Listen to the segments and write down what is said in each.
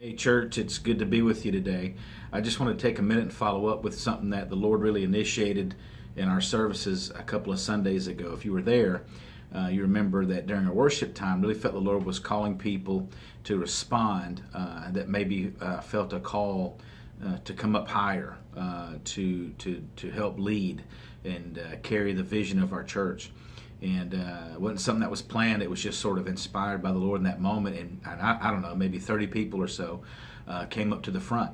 Hey, church, it's good to be with you today. I just want to take a minute and follow up with something that the Lord really initiated in our services a couple of Sundays ago. If you were there, you remember that during our worship time, really felt the Lord was calling people to respond, that maybe felt a call to come up higher, to help lead and carry the vision of our church. And it wasn't something that was planned. It was just sort of inspired by the Lord in that moment. And I don't know, maybe 30 people or so came up to the front.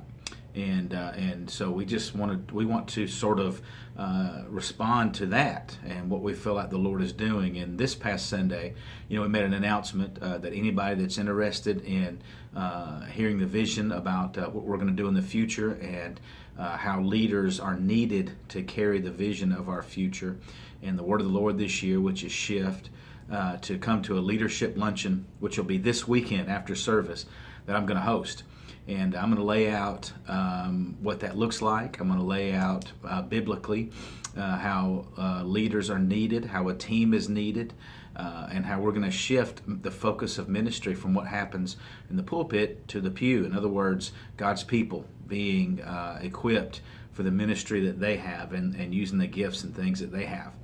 And so we want to sort of respond to that and what we feel like the Lord is doing. And this past Sunday, we made an announcement that anybody that's interested in hearing the vision about what we're going to do in the future and how leaders are needed to carry the vision of our future and the word of the Lord this year, which is shift, to come to a leadership luncheon, which will be this weekend after service, that I'm going to host. And I'm going to lay out what that looks like. I'm going to lay out biblically how leaders are needed, how a team is needed, and how we're going to shift the focus of ministry from what happens in the pulpit to the pew. In other words, God's people being equipped for the ministry that they have and using the gifts and things that they have.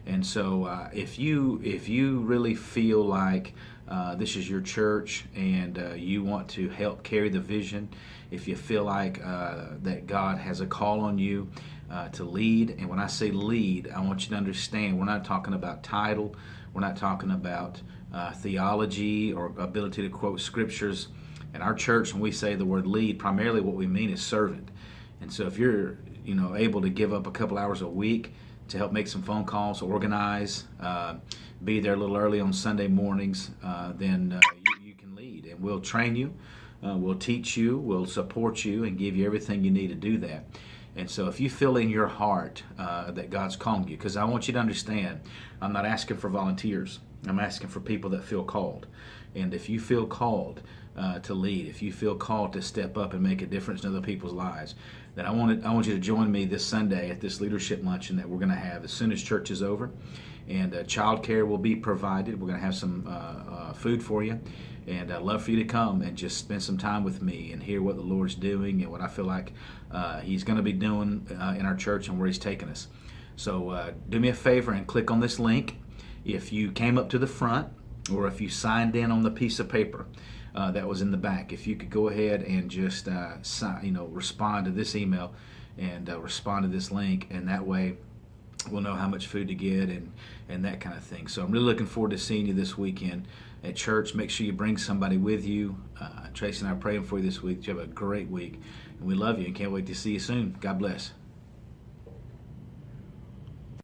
And so if you really feel like this is your church and you want to help carry the vision, if you feel like that God has a call on you to lead, and when I say lead, I want you to understand we're not talking about title, we're not talking about theology or ability to quote scriptures. In our church, when we say the word lead, primarily what we mean is servant. And so if you're able to give up a couple hours a week to help make some phone calls, organize, be there a little early on Sunday mornings, then you can lead. And we'll train you, we'll teach you, we'll support you, and give you everything you need to do that. And so if you feel in your heart that God's calling you, because I want you to understand, I'm not asking for volunteers. I'm asking for people that feel called. And if you feel called to lead, if you feel called to step up and make a difference in other people's lives, then I want you to join me this Sunday at this leadership luncheon that we're going to have as soon as church is over. And child care will be provided. We're going to have some food for you. And I'd love for you to come and just spend some time with me and hear what the Lord's doing and what I feel like He's going to be doing in our church and where He's taking us. So do me a favor and click on this link. If you came up to the front or if you signed in on the piece of paper that was in the back, if you could go ahead and just respond to this email and respond to this link, and that way we'll know how much food to get and that kind of thing. So I'm really looking forward to seeing you this weekend at church. Make sure you bring somebody with you. Tracy and I are praying for you this week. You have a great week, and we love you and can't wait to see you soon. God bless.